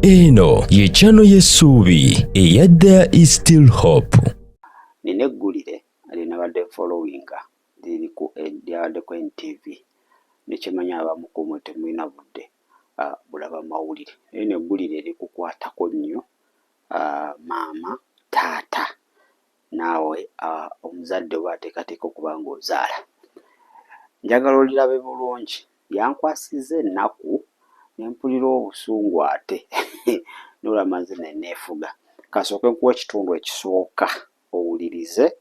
Eno ye chano y'essuubi eyadda is still hope. Nina eggulire linabadde followinga lyabadde ku NTV nekimanya abamu ku mmwe temulina budde bulaba mawulire naye neggulire likukwatako nnyo maama taata naawe omuzadde bw'ateekateeka okuba ng'ozaala. Njagala olirabe bulungi yankwasizza ennaku ne mpulira obusungu ate n'olamaze ne neefuga. Kasooke nkuwa ekitundu ekisooka owulirize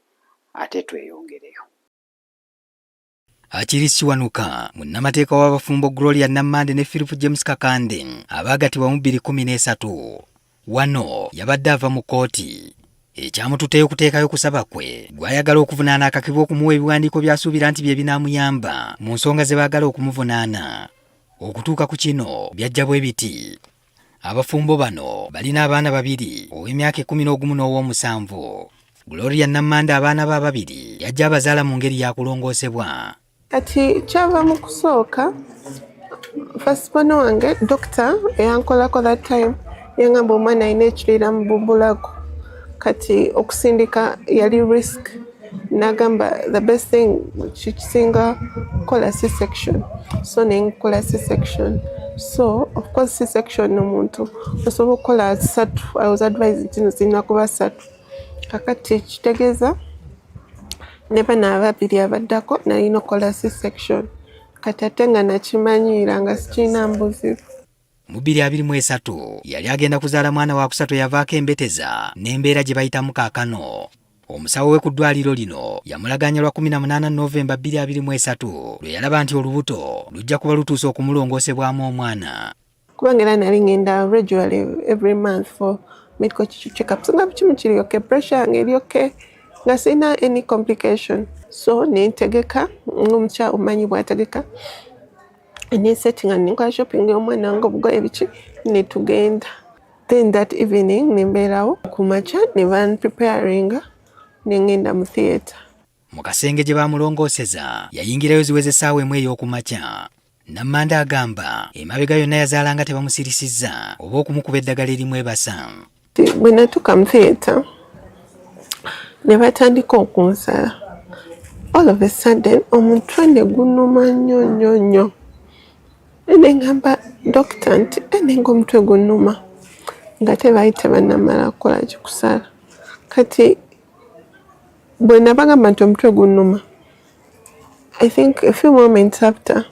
ate tweyongereyo. Akirisi Wanuka munnamateeka w'abafumbo Gloria Nammande ne Philip James Kakande abaagattibwa mu 2013 wano yabadde ava mu kkooti. Ekyamututeyo okuteekayo kusaba kwe gwayagala okuvunaana akakibu okumuwa ebiwandiiko by'asuubira nti bye binaamuyamba mu nsonga ze baagala okumuvunaana. Okutuuka ku kino byajja bwe biti. Abafumbo bano balina abaana babiri ow'emyaka 11 n'ow'omusanvu. Gloria Nammande abaana ba babiri yajja abazaala mu ngeri ya kulongoosebwa. Kati kyava mu kusooka fasipano wange dokita eyankolako that time yangamba omwana alina ekiriira mu bubulago kati okusindika yali risk nagamba the best thing kisinga kukola C-section so nenkola C-section so of course C-section omuntu osobola okukola 3 I was advised zino zirina kuba 3 kakati kitegeeza neba n'ababiri abaddako nalina okukola C-section kati ate nga nakimanyiira nga sikirina mbuzibu. Mu 2023 yali agenda kuzaala mwana wa kusatu yavaako embeteza n'embeera gye bayitamu kaakano. Omusawo we ku ddwaliro lino yamulaganya lwa 18 Novemba 2023 lwe yalaba nti olubuto lujja kuba lutuuse okumulongoosebwamu omwana. Kubanga era nali ngenda regularly every month for medical check-ups nga kimu kiri okay, pressure yange eri okay nga sina any complication so nentegeka ng'omukyala omanyi bw'ategeka nesettinga nenkola shopping y'omwana wange obugoye biki ne tugenda. Then that evening nembeerawo ku makya ne van preparing nengenda mu theatre. Mu kasenge gye baamulongooseza yayingirayo ziweze essaawa emu ey'okumakya. Nammande agamba emabega yonna yazaalanga tebamusirisizza oba okumukuba eddagala erimu ebasa. Bwe natuuka mu theatre ne batandika okunsala all of a sudden omutwe ne gunnuma nnyo ene ngamba dokita nti ene ng'omutwe gunnuma nga tebaayite bannamala kukola kikusala kati bwe nabagamba nti omutwe gunnuma I think a few moments after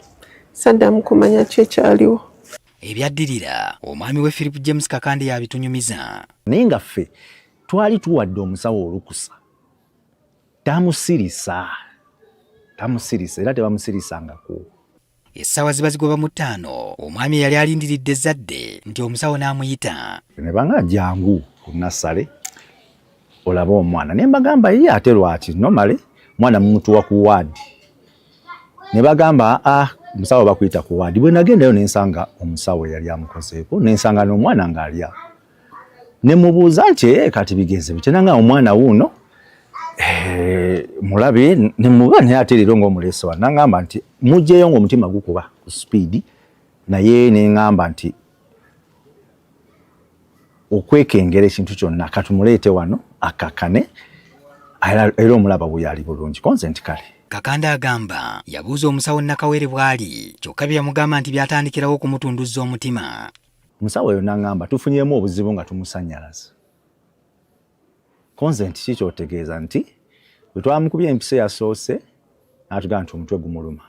saddamu kumanya ki ekyaliwo. Ebyaddirira omwami we Philip James Kakande yabitunyumiza. Naye nga ffe twali tuwadde omusawo olukusa tamusirisa era tebamusirisangako. Essaawa ziba zigoba mu 5 omwami yali alindiridde ezzadde nti omusawo n'amuyita. Ne banga jangu ku Nassale olaba omwana ne mbagamba ye ate lwaki normally mwana mumutuwa ku ward ne bagamba omusawo bakuyita ku ward. Bwe nagendayo nensanga omusawo yali amukozeeko nensanga n'omwana ng'alya ne mubuuza nti kati bigenze bitya nanga omwana wuuno mulabe ne muba naye ate leero ng'omuleese wa nangamba nti mujjeyo ng'omutima gukuba ku speed naye ne ngamba nti okwekengera ekintu kyonna katumuleete wano akakane era omulaba bwe yali bulungi consent kale. Kakande agamba yabuuza omusawo Nakawere bw'ali kyokka bye yamugamba nti byatandikirawo okumutunduzza omutima. Omusawo oyo n'angamba tufunyemu obuzibu nga tumusannyalaza. Consent kikyotegeeza nti bwe twamukubye empisa yasoose n'atugamba nti omutwe gumuluma.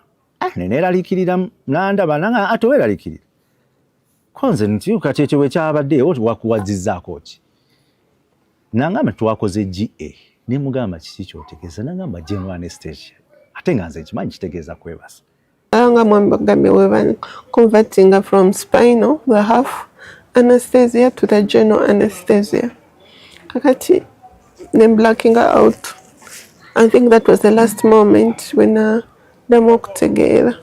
Neneeraliikirira n'andaba nanga ate weeraliikirira. Consent kati ekyo bwe kyabaddeyo wakuwazizzaako ki? N'angamba twakoze GA ne mugamba kiki kyotegeeza n'angamba general anesthesia ate nga nze nkimanyi kitegeeza kwebasa. Nga mwambagambye we converting from spinal the half anesthesia to the general anesthesia kakati then blacking out. I think that was the last moment when damu okutegeera.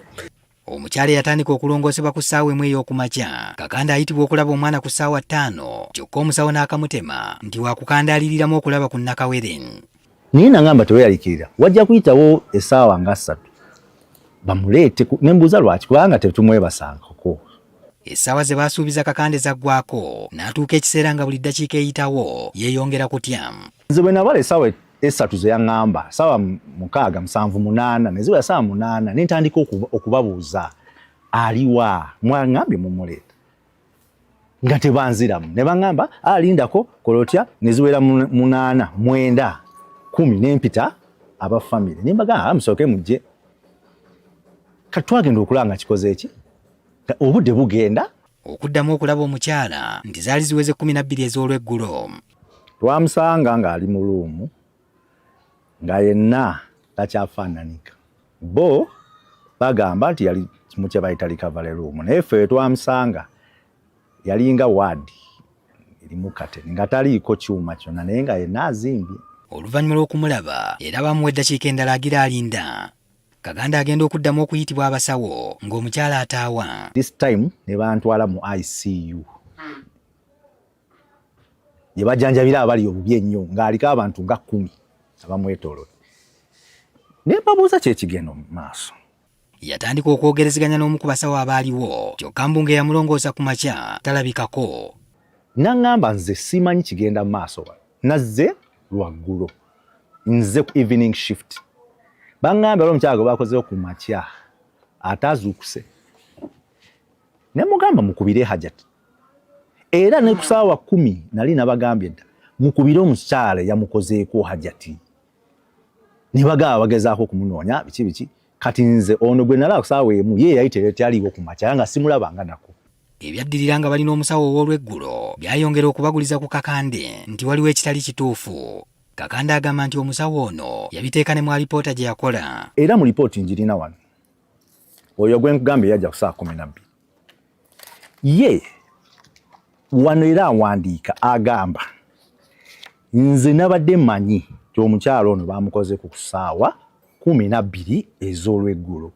Omukyala yatandika okulongoosebwa ku ssaawa emu ey'okumakya. Kakande ayitibwa okulaba omwana ku ssaawa 5 kyokka omusawo n'akamutema nti wakukandaaliriramu okulaba ku Nakawere. Naye nangamba teweeraliikirira wajja kuyitawo essaawa nga 3 bamuleete ne mbuuza lwaki kubanga tetumwebasangako. Essaawa ze baasuubiza Kakande zaggwako n'atuuka ekiseera nga buli ddakiika eyitawo yeeyongera kutya. Nze bwe nabala essaawa esatu ze yaŋŋamba ssaawa 6, 7, 8 ne ziba ssaawa 8 ne ntandika okubabuuza aliwa mwaŋŋambye mumuleeta nga tebanziramu ne baŋŋamba alindako kolotya ne ziwera 8, 9, 10 ne mpita aba family ne mbagamba musooke mujje kati twagenda okulanga kikoze eki obudde bugenda okuddamu okulaba omukyala nti zaali ziweze 12 ez'olweggulo. Twamusanga ng'ali mu luumu nga yenna takyafaananika bo bagamba nti yali mu kye bayita recovery room naye ffe twamusanga yalinga waadi erimu kateni nga taliiko kyuma kyonna naye nga yenna azimbye. Oluvannyuma lw'okumulaba era bamuwa eddakiika endala agira alinda, Kakande agenda okuddamu okuyitibwa abasawo ng'omukyala ataawa. This time ne bantwala mu ICU gye bajjanjabira abali obubi ennyo ng'aliko abantu nga 10 abamwetoolodde. Ne mbabuuza kyekigenda mu maaso. Yatandika okwogerezeganya n'omu ku basawo abaaliwo, kyokka Mbunge yamulongoosa ku makya talabikako. N'aŋŋamba nze simanyi kigenda mu maaso wano, nazze lwaggulo nze ku evening shift. Baŋŋambye olw'omukyala gwe bakozeho ku makya ataazuukuse ne mugamba mukubire hajati era ne ku ssaawa 10 nali nabagambye dda mukubire omukyala yamukozeeko hajati ne bagaba bagezaako okumunoonya biki kati nze ono gwe nalaba ku ssaawa emu ye yayitire taliiwo ku makya nga simulabanga nako. Ebyaddirira nga balina omusawo ow'olweggulo byayongera okubaguliza ku Kakande nti waliwo ekitali kituufu. Kakande agamba nti omusawo ono yabiteeka ne mu alipoota gye yakola. Era mu lipooti njirina wano oyo gwe nkugambye yajja ku ssaawa 12 ye wano era awandiika agamba nze nabadde mmanyi nti omukyala ono bamukoze ku ssaawa 12 ez'olweggulo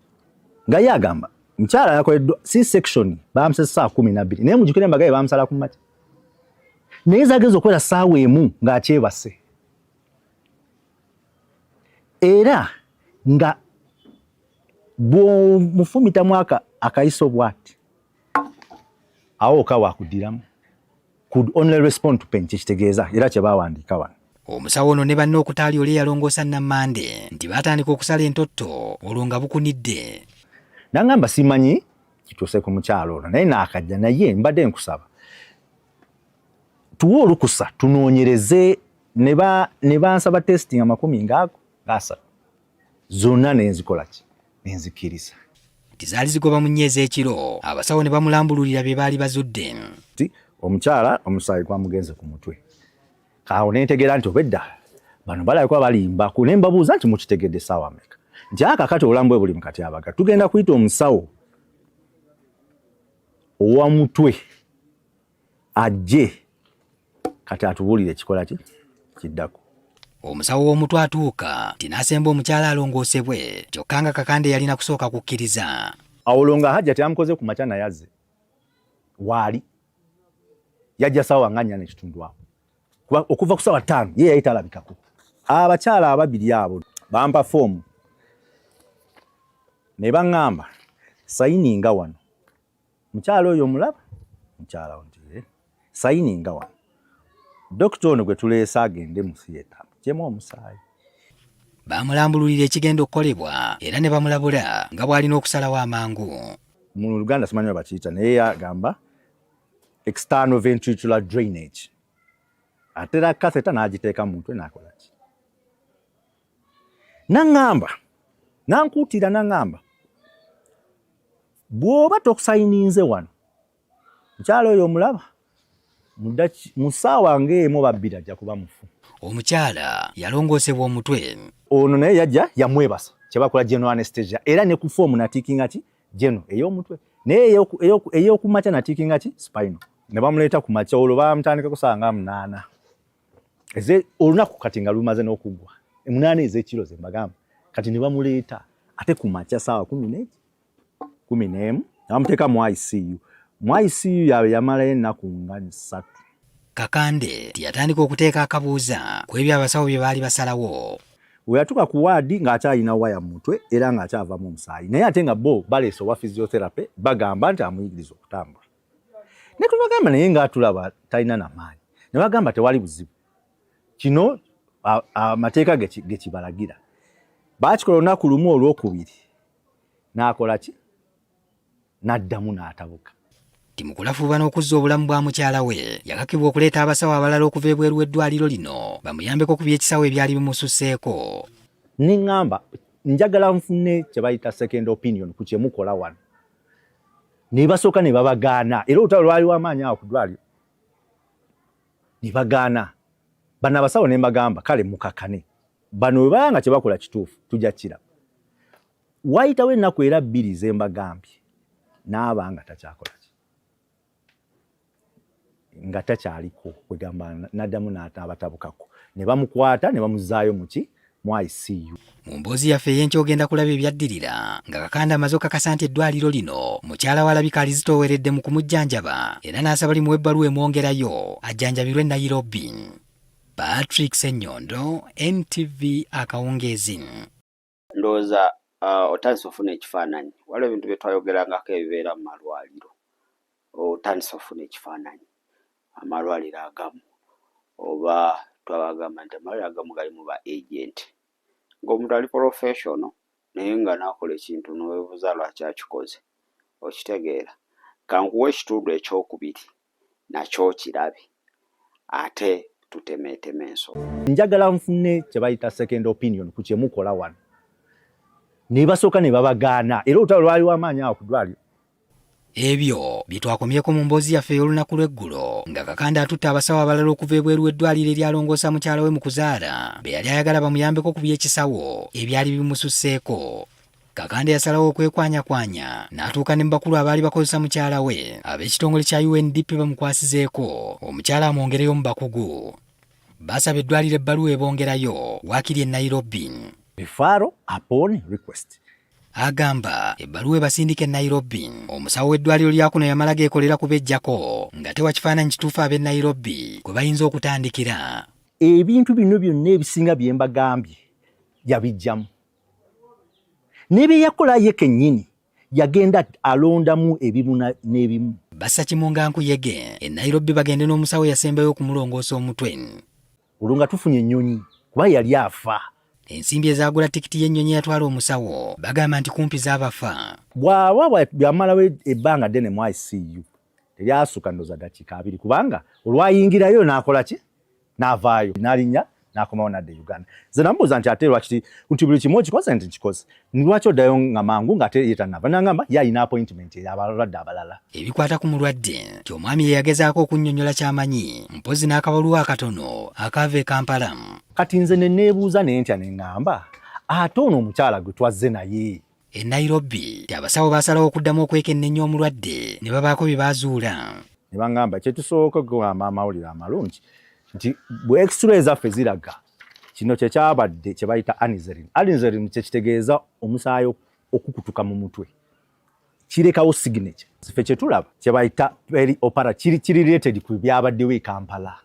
nga ye agamba mukyala yakoleddwa C-section bamusesa ssaawa 12 naye mujjukire embaga ye bamusala ku makya naye zageza okwera ssaawa emu ng'akyebase era nga bw'omufumita mwaka akayiso bw'ati awo okawakuddiramu could only respond to pain kitegeeza era kye bawandiika wano. Omusawo ono ne banne okutaali oli yalongoosa Nammande nti baatandika okusala entotto olwo nga bukunidde. N'aŋŋamba simanyi kituuse ku mukyalo ono naye naakajja naye mbadde nkusaba tuwe olukusa tunoonyereze ne bansaba testing 30 zonna nenzikola ki nenzikiriza. Tizaali zigoba mu nnyezi ekiro abasawo ne bamulambululira bye baali bazudde. Omukyala omusaayi gwamugenze ku mutwe kaawo nentegeera nti obedda bano balabika balimba ku ne mbabuuza nti mukitegedde ssaawa mmeka nti akakati obulamu bwe buli mu katyabaga tugenda kuyita omusawo owa mutwe ajje kati atubuulire ekikola ki kiddako. Omusawo w'omutwe atuuka tinaasemba omukyala alongoosebwe kyokka nga Kakande yalina kusooka kukkiriza. Awo nga hajja teyamukoze ku makya naye azze waali yajja ssaawa nga 4 n'ekitundu awo okuva ku ssaawa 5 ye yali talabikako. Abakyala ababiri abo bampa foomu ne baŋŋamba sayininga wano mukyala oyo omulaba mukyala ontire sayininga wano dokita ono gwe tuleese agende mu theatre gyemu omusaayi. Baamulambululira ekigenda okukolebwa era ne bamulabula nga bw'alina okusalawo amangu. Mu Luganda simanyi bakiyita naye yagamba external ventricular drainage. Atera catheter n'agiteeka mu mutwe n'akola ki. N'aŋŋamba n'ankuutira n'aŋŋamba bw'oba tokusayininze wano mukyala oyo omulaba mu ssaawa ng'emu oba 2 ajja kuba mufu. Omukyala yalongoosebwa omutwe. Ono naye yajja yamwebasa kye bakola general anesthesia era ne ku foomu natiikinga ki general ey'omutwe naye ey'oku makya natiikinga ki spinal. Ne bamuleeta ku makya olwo bamutandika ku ssaawa nga 8 olunaku kati nga lumaze n'okuggwa 8 ez'ekiro ze mbagamba kati ne bamuleeta ate ku makya ssaawa 11 bamuteeka mu ICU. Mu ICU yawe yamalayo ennaku nga 3. Kakande tiyatandika okuteeka akabuuza ku ebyo abasawo bye baali basalawo. We yatuuka ku waadi ng'akyalina waya mu mutwe era ng'akyavamu omusaayi naye ate nga bo baleese owa physiotherapy bagamba nti amuyigiriza okutambula. ne tubagamba naye ng'atulaba talina n'amaanyi ne bagamba tewali buzibu kino amateeka ge kibalagira baakikola olunaku lumu olwokubiri n'akola ki n'addamu n'atabuka. Timukulafuba n'okuzza obulamu bwa mukyala we yakakibwa okuleeta abasawo abalala okuva ebweru w'eddwaliro lino bamuyambeko ku by'ekisawo ebyali bimususseeko. Niŋŋamba njagala nfune kye bayita second opinion ku kye mukola wano ne basooka ne babagaana era olutalo lwali w'amaanyi awo ku ddwaliro ne bagaana bano abasawo ne mbagamba kale mukakane bano bwe baba nga kye bakola kituufu tujja kiraba. Wayitawo ennaku era 2 ze mbagambye n'aba nga takyakola ki nga takyaliko kwegamba n'addamu n'abatabukako ne bamukwata ne bamuzzaayo mu ki mu ICU. Mu mboozi yaffe ey'enkya ogenda kulaba ebyaddirira nga Kakande amaze okakasa nti eddwaliro lino mukyala we alabika alizitooweredde mu kumujjanjaba era n'asaba limuwe ebbaluwa emwongerayo ajjanjabirwe Nairobi. Patrick Ssenyondo, NTV Akawungeezi. Ndowooza otandise ofuna ekifaananyi waliwo ebintu bye twayogerangako ebibeera mu malwaliro otandise ofuna ekifaananyi amalwaliro agamu oba twabagamba nti amalwaliro agamu gali mu ba agent ng'omuntu ali professional naye nga n'akola ekintu n'oweebuuza lwaki akikoze okitegeera. Kankuwa ekitundu ekyokubiri nakyo kirabe ate tutemeeteme ensonga. Njagala nfune kye bayita second opinion ku kye mukola wano ne basooka ne babagaana era olutalo lwali w'amaanyi awo ku ddwaliro. Ebyo bitwakomyeko mu mboozi yaffe ey'olunaku lw'eggulo nga Kakande atutte abasawo abalala okuva ebweru w'eddwaliro eryalongoosa mukyala we mu kuzaala be yali ayagala bamuyambeko ku by'ekisawo ebyali bimususseeko. Kakande yasalawo okwekwanyakwanya n'atuuka ne mu bakulu abaali bakozesa mukyala we ab'ekitongole kya UNDP bamukwasizeeko omukyala amwongereyo mu bakugu. Basaba eddwaliro ebbaluwa ebongerayo waakiri e Nairobi. Referral upon request. Agamba ebbaluwa ebasindika e Nairobi omusawo w'eddwaliro lya kuno yamala geekolera kubejjako nga tewa kifaananyi kituufu ab'e Nairobi kwe bayinza okutandikira. Ebintu bino byonna ebisinga bye mbagambye yabijjamu ne bye yakola ye kennyini yagenda alondamu ebimu n'ebimu. Bassa Kimunga Nkuyege e Nairobi bagende n'omusawo yasembayo okumulongoosa omutwe. Olwo tufunye ennyonyi kuba yali afa. Ensimbi ezaagula tikiti y'ennyonyi yatwala omusawo bagamba nti kumpi z'abafa. Bw'aba byamalawo ebbanga ddene mu ICU teryasukka ndoza dakiika 2 kubanga olwayingirayo n'akola ki n'avaayo n'alinnya n'akomawo n'adda e Uganda. Nze namubuuza nti ate lwaki nti buli kimu okikoze nti nkikoze lwaki oddayo nga mangu ng'ate ye tannava n'agamba ye alina appointment ey'abalwadde abalala. Ebikwata ku mulwadde nti omwami ye yagezaako okunnyonnyola ky'amanyi mpozi n'akabaluwa akatono akaava e Kampala. Kati nze ne neebuuza ne ntya ne ŋŋamba ate ono omukyala gwe twazze naye e Nairobi ti abasawo baasalawo okuddamu okwekennenya omulwadde ne babaako bye baazuula. Ne baŋŋamba kye tusooka okugamba amawulire amalungi nti bwe x-ray zaffe ziraga kino kye kyabadde kye bayita aneurysm. Aneurysm kye kitegeeza omusaayi okukutuka mu mutwe kirekawo signature. Ffe kye tulaba kye bayita peri-opera kiri related ku byabaddewo e Kampala.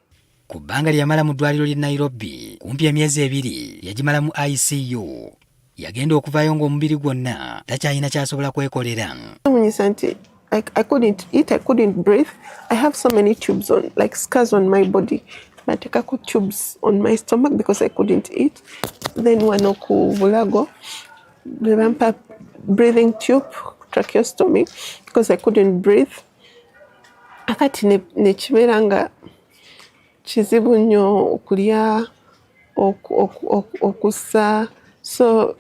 Ku bbanga lyamala mu ddwaliro ly'e Nairobi kumpi emyezi 2 yagimala mu ICU. Yagenda okuvaayo ng'omubiri gwonna takyalina ky'asobola kwekolera. I couldn't eat, I couldn't breathe. I have so many tubes on, like scars on my body. But I got tubes on my stomach because I couldn't eat. Then wanoku vulago, the ramp breathing tube, tracheostomy, because I couldn't breathe. Akati nechimeranga chizibu nnyo okulya okusa, so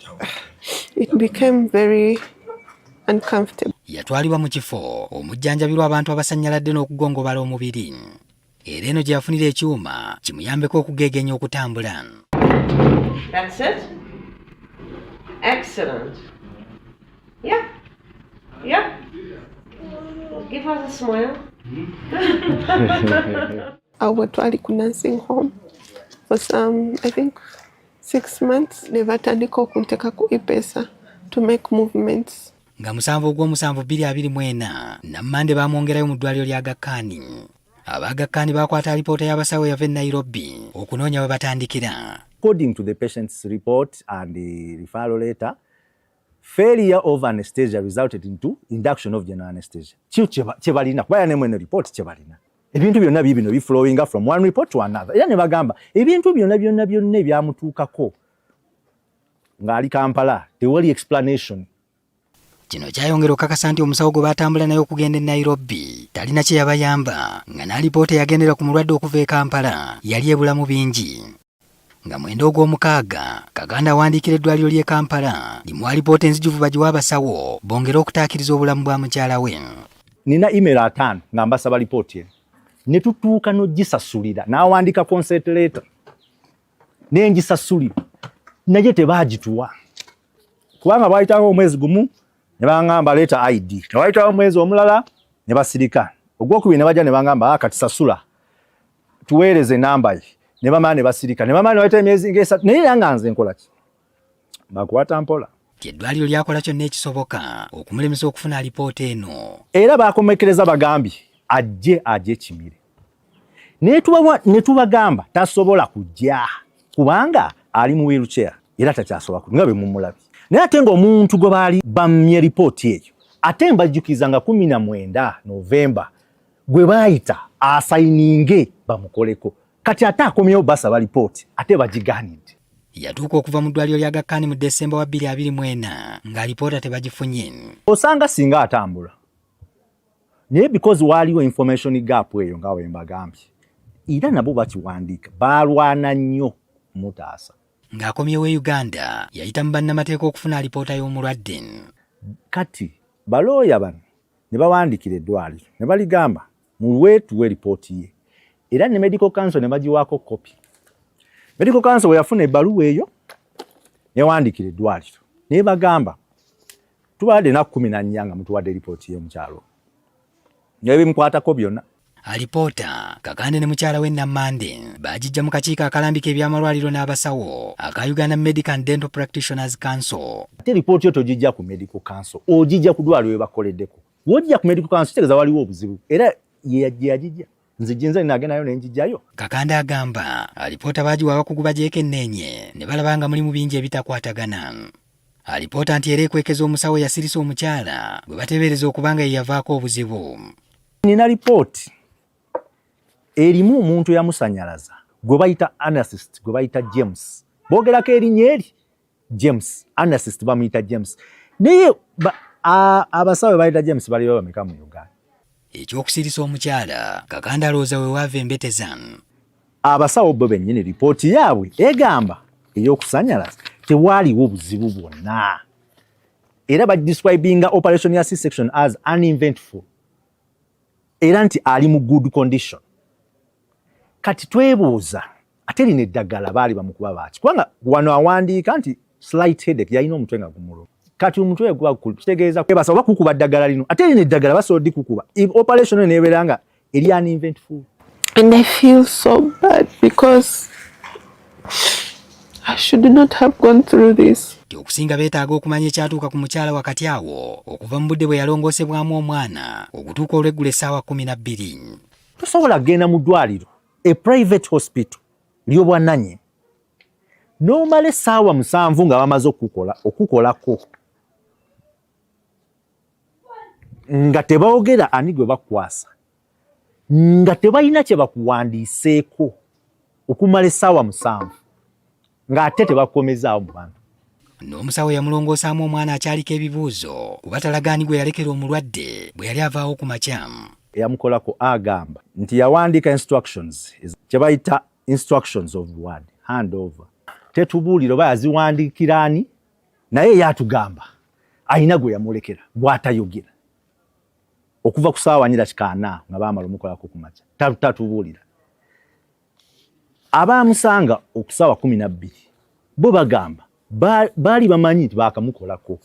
it became very uncomfortable. Yatwalibwa mu kifo omujjanjabirwa abantu abasanyaladde n'okugongobala omubiri. Era eno gye yafunira ekyuma kimuyambeko okugegenya okutambula. That's it. Excellent. Yeah. Yeah. Give us a smile. Awo twali ku nursing home for some, I think, 6 months. Ne batandika okuntekaku ipesa to make movements. Nga 7/7/2024 Nammande baamwongerayo mu ddwaliro lya Aga Khan. Aga Khan bakwata alipoota y'abasawo yava e Nairobi okunoonya we batandikira. According to the patient's report and the referral letter, failure of anesthesia resulted into induction of general anesthesia. Chebalina kuba ne mwene report chebalina ebintu byonna bibino biflowing from one report to another. Era ne bagamba ebintu byonna ebyamutuukako ng'ali Kampala tewali explanation. Kino kyayongera okukakasa nti omusawo gwe batambula naye okugenda e Nairobi talina kye yabayamba nga n'alipoota yagendera ku mulwadde okuva e Kampala yali ebulamu bingi. Nga mwenda ogw'omukaaga Kaganda awandiikira eddwaliro ly'e Kampala limuwa alipoota enzijuvu bagiwa abasawo bongere okutaakiriza obulamu bwa mukyala we. Nina email 5 nga mbasaba lipooti eno ne tutuuka n'ogisasulira n'awandiika consent letter ne ngisasulira naye tebaagituwa kubanga bwayitawo omwezi gumu ne bangamba leeta ID ne bwayitawo omwezi omulala ne basirika ogwokubiri ne bajja ne bangamba kati sasula tuweereze namba ye ne bamala ne basirika ne bamala ne bayita emyezi ng'esatu naye era nga nze nkola ki bakwata mpola. Eddwaliro lyakola kyonna ekisoboka okumulemesa okufuna alipoota eno era bakomekereza bagambye ajje Kimire ne tubagamba tasobola kujja kubanga ali mu wheelchair era takyasobola nga bwe mumulabye. Naye ate ng'omuntu gwe baali bamye lipooti eyo ate mbajjukiza nga 19 Novemba gwe baayita asayininge bamukoleko kati ate akomyewo basaba lipooti ate bagigaanidde. Yatuuka okuva mu ddwaliro lya Aga Khan mu Desemba wa 2024 nga alipoota tebagifunye. Osanga singa atambula naye because waaliwo information gap eyo nga bwe mbagambye era nabo bakiwandiika balwana nnyo mutaasa. Ng'akomyewo e Uganda yayita mu bannamateeka okufuna alipoota y'omulwadde. Kati balooya bano ne bawandiikira eddwaliro ne baligamba mulwetuwe lipooti ye era ne medical council ne bagiwaako kopi. Medical council we yafuna ebbaluwa eyo newandiikira eddwaliro naye bagamba tubawadde ennaku 14 nga mutuwadde lipooti y'omukyalo naye bimukwatako byonna. Alipoota Kakande ne mukyala we Namande baagijja mu kakiiko akalambika ebyamalwaliro n'abasawo aka Uganda Medical and Dental Practitioners Council. Ate lipooti yo togijja ku medical council ogijja ku ddwaliro we bakoleddeko. Wojja ku medical council kitegeeza waliwo obuzibu era yagijja nze jinza nagenda nayo nenjijjayo. Kakande agamba alipoota bagiwa abakugu bagyekenneenye ne balaba nga mulimu bingi ebitakwatagana. Alipoota nti era ekwekeza omusawo yasirisa omukyala bwe bateebereza okubanga ye yavaako obuzibu. Nina lipooti erimu omuntu yamusanyalaza gwe bayita anesthetist gwe bayita James. Boogerako erinnya eri James anesthetist bamuyita James naye abasawo bayita James baliyo bameka mu Uganda. Ekyokusirisa omukyala Kakande alowooza we waava embeteza. Abasawo bo bennyini lipooti yaabwe egamba ey'okusanyalaza tewaaliwo buzibu bwonna era badescribinga operation ya C-section as uneventful era nti ali mu good condition. Kati twebuuza ate lino eddagala baali bamukuba baaki kubanga wano awandiika nti slight headache yalina omutwe nga gumuluma. Kati omutwe guba kitegeeza basawo bakukuba ddagala lino ate lino eddagala basobola dikukuba operation neebeera nga eri uneventful. And I feel so bad because I should not have gone through this. Okusinga beetaaga okumanya ekyatuuka ku mukyala wakati awo okuva mu budde bwe yalongoosebwamu omwana okutuuka olweggulo essaawa 12. Tosobola kugenda mu ddwaliro a private hospital ly'obwannannyini n'omala essaawa 7 nga bamaze okukolako nga tebaogera ani gwe bakwasa nga tebalina kye bakuwandiiseeko okumala essaawa 7 ng'ate tebakomezaawo mu bantu. N'omusawo yamulongoosaamu omwana akyaliko ebibuuzo kuba talagaani gwe yalekera omulwadde bwe yali avaawo ku makya. Eyamukolako agamba nti yawandiika instructions kye bayita instructions of word handover. Tetubuulira oba yaziwandiikira ani naye yatugamba ayina gwe yamulekera gw'atayogera okuva ku ssaawa 4 nga baamala omukolako ku makya tatubuulira. Abaamusanga okusaawa 12 bo bagamba baali bamanyi nti baakamukolako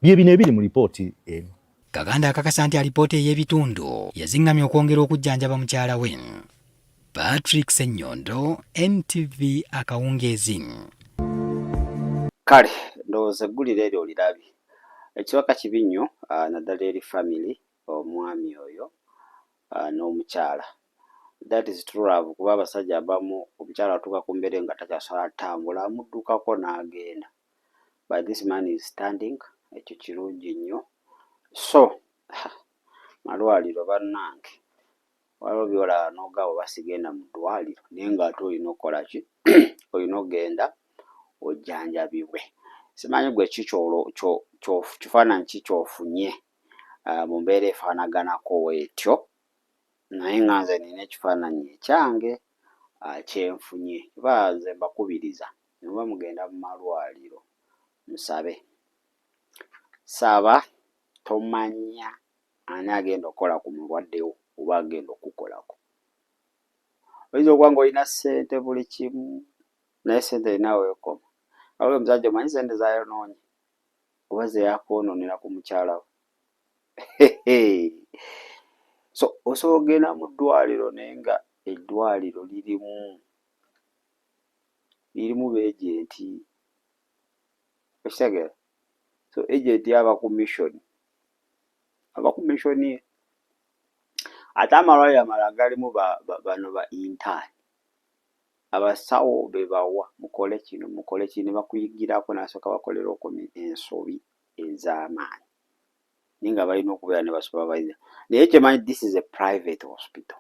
bye bino ebiri mu lipooti eno. Kakande akakasa nti alipoota ey'ebitundu yazingamya okwongera okujjanjaba mukyala we. Patrick Ssenyondo, NTV Akawungeezi. Kale ndowooza eggulire eryo olirabye ekiwaka kibi nnyo naddala eri family omwami oyo n'omukyala. That is true love kuba abasajja abamu omukyala atuuka ku mbeera nga takyasobola tambula amuddukako n'agenda. But this man is standing ekyo kirungi nnyo. So malwaliro bannange waliwo byolaba n'ogaba basigenda mu ddwaliro naye ng'ate olina okukola ki olina ogenda ojjanjabibwe. Simanyi gwe ki kifaananyi ki ky'ofunye mu mbeera efaanaganako bw'etyo, naye nga nze nina ekifaananyi ekyange kyenfunye. Kuba nze mbakubiriza ne muba mugenda mu malwaliro musabe. Saba tomanya ani agenda okukola ku mulwaddewo oba agenda okukolako. Oyinza okuba ng'olina ssente buli kimu naye ssente erina weekoma. Waliwo omusajja omanyi ssente z'ayonoonye oba ze yakwonoonera ku mukyala we. So osobola okgenda mu ddwaliro naye nga eddwaliro lirimu beejenti. Okitegeera? So ejenti aba ku mission ye. Ate amalwaliro amalala galimu bano ba intern. Abasawo be bawa mukole kino mukole kino, ne bakuyigirako n'asooka bakolerako ensobi ez'amaanyi naye nga balina okubeera ne basupervise. Naye kyemanyi, this is a private hospital.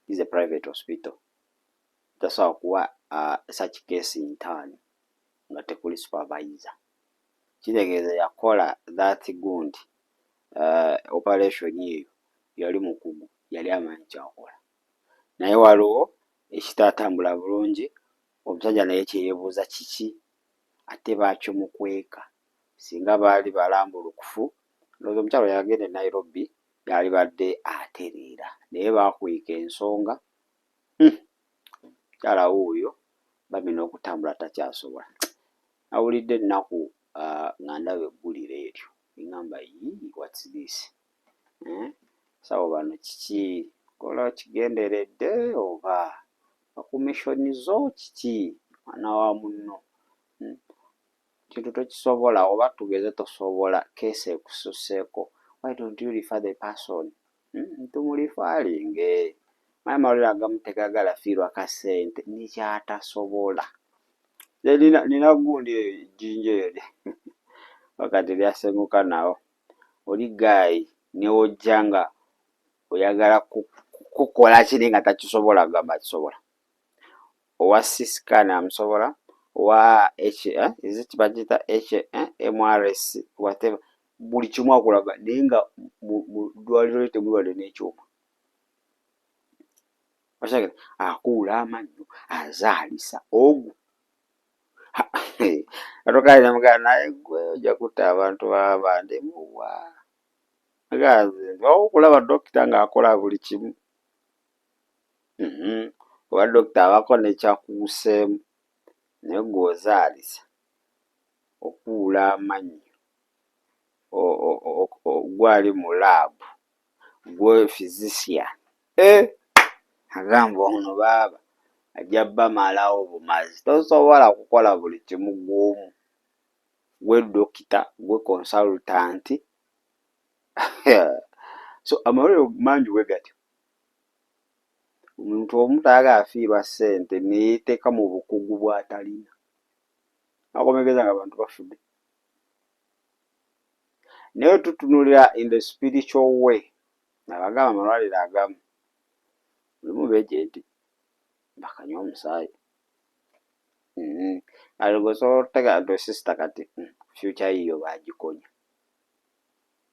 This is a private hospital. Tasobola kuwa such case intern nga tekuli supervisor. Kitegeeza yakola that gundi operation eyo yali mukugu, yali amanyi kyakola. Naye waliwo ekitatambula bulungi, omusajja naye kyeyeebuuza kiki ate baakimukweka. Singa baali balambulukufu, ndowooza omukyalo yagenda e Nairobi yali badde atereera, naye baakweka ensonga. Mukyala wuuyo bamina okutambula takyasobola. Nawulidde ennaku nga ndaba eggulire eryo eŋŋamba what's this? Sawo bano kiki kola kigenderedde oba bakumishoni zo kiki? Mwana wa munno kintu tokisobola oba tugeze tosobola keesi ekususseeko. Why don't you refer the person? Tumulifaalinge. Manyi amalwaliro agamu tegagala fiirwa ka ssente nekyatasobola. Nina gundi eyo Jinja eyo wakati lyasenguka nawo. Oli guy newojja nga oyagala kukola kiri nga takisobola, gamba kisobola. Owa CScan amusobola, owa bagiyita MRS whatever, buli kimu akulaga naye nga mu ddwaliro lye temuli n'ekyuma. Akuula amannyo, azaalisa ogwo. Atokali namugamba naye gwe ojja kutta abantu b'abandi muwa. Okulaba dokita ng'akola buli kimu. Oba dokita abako nekyakuuseemu naye gw'ozaalisa okuula amannyo, gwali mu laabu, gwe physician. Agamba ono baaba ajja bamalawo bumazi. Tosobola kukola buli kimu gw'omu. Gwe dokita, gwe consultant. So amalwaliro mangi bwe gatyo. Omuntu omu tayagala afiirwa ssente neyeeteeka mu bukugu bw'atalina. Akomegeza nga abantu bafudde. Naye tutunulira in the spiritual way. Abagamba amalwaliro agamu mulimu beejenti bakanywa omusaayi. Osobola otega nti sister kati future yiyo baagikonya.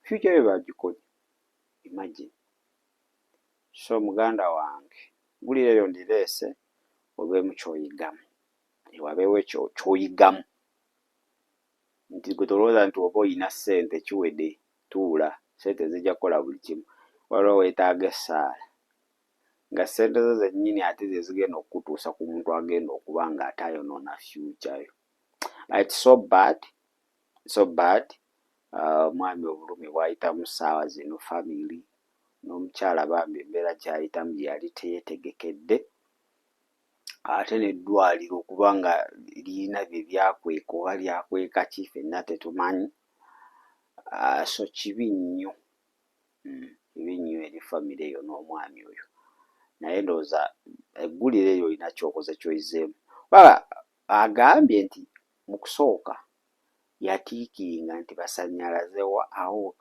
Future yiyo baagikonya. Imagine. So muganda wange, ggulire eryo ndireese obeemu ky'oyigamu. Wabeewo ky'oyigamu. Nti gwe tolowooza nti oba oyina ssente kiwedde, tuula, ssente zijja kukola buli kimu. Waliwo weetaaga essaala. Nga ssente zo zennyini ate ze zigenda okukutuusa ku muntu agenda okuba ng'ate ayonoona future yo. It's so bad. So bad. Omwami obulumi bw'ayita mu ssaawa zino family. N'omukyala bambi embeera gy'ayitamu gye yali teyeetegekedde. Ate n'eddwaliro okuba nga lirina bye byakweka oba lyakweka ki ffenna tetumanyi. So kibi nnyo. Kibi nnyo eri famire eyo n'omwami oyo. Naye ndowooza eggulire eryo olina ky'okoze ky'oyizeemu. Agambye nti mu kusooka yatiikinga nti basannyalaze awo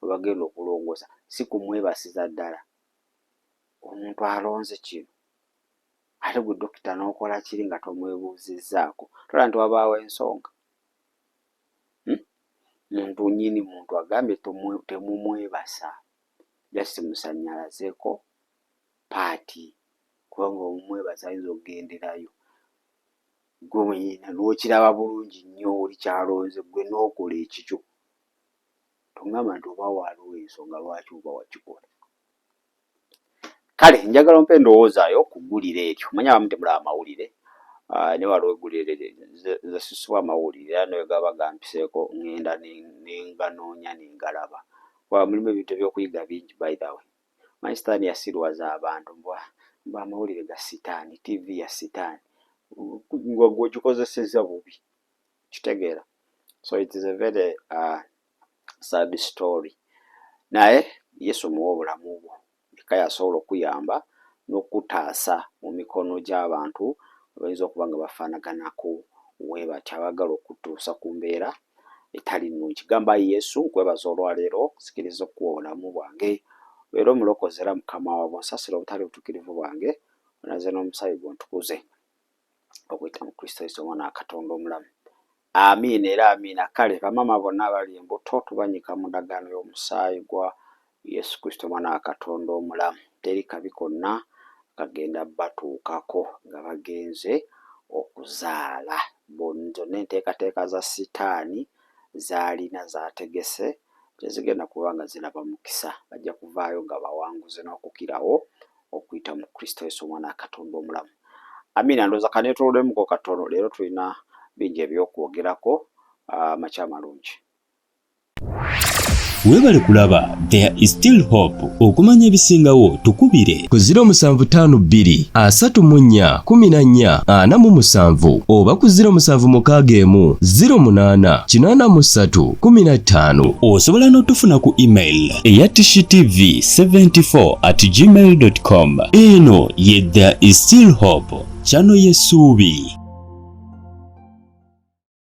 webagenda okulongoosa si kumwebasiza ddala omuntu alonze kino ate gwe dokita n'okola kiri nga tomwebuuzizzaako tola nti wabaawo ensonga. Muntu nnyini muntu agambye temumwebasa just musannyalazeeko paati kubanga omumwebasa ayinza okugenderayo gwe mwenyina n'okiraba bulungi nnyo oli kyalonze gwe n'okola ekikyo tongamba nti oba waaliwo ensonga lwaki oba wakikola. Kale njagala mpe endowoozaayo kuggulira eryo manya abamu temulaba amawulire ne waliwo eggulire ze sisubwa amawulire era nawe gaba gampiseeko ngenda nenganoonya nengalaba kuba mulimu ebintu ebyokuyiga bingi by the way. Manyi sitaani yasirwaza abantu mbw amawulire ga sitaani TV ya sitaani gwegikozesezza bubi kitegeera. So it is a very sad story. Naye Yesu muwa obulamu bwo eka yasobola okuyamba n'okutaasa mu mikono gy'abantu abayinza okuba nga bafaanaganako we batya abagala okutuusa ku mbeera etali nnungi. Gamba Yesu nkwebaza olwaleero sikiriza okuwa obulamu bwange beera omulokozi era mukama waabwe onsasira obutali butuukirivu bwange onaze n'omusaayi gw'ontukuze okuyita mu Kristo Yesu omwana wa Katonda omulamu. Amiina era amiina. Kale bamama bonna abali embuto tubanyika mu ndagaano y'omusaayi gwa Yesu Kristo omwana wa Katonda omulamu. Teri kabi konna kagenda batuukako nga bagenze okuzaala. Zonna enteekateeka za sitaani zaalina zaategese tezigenda kuba nga ziraba mukisa. Bajja kuvaayo nga bawanguzi n'okukirawo okuyita mu Kristo Yesu omwana wa Katonda omulamu. Amiina. Ndowooza kaneetoloddemu katono leero tulina bingi ebyokwogerako. Makya malungi. Weebale kulaba There is Still Hope. Okumanya ebisingawo tukubire ku 0752 34 14 47 oba ku 0761 08 83 15. Osobola n'otufuna ku email eyatishitv74@gmail.com. Eno ye There is Still Hope, channel y'essuubi.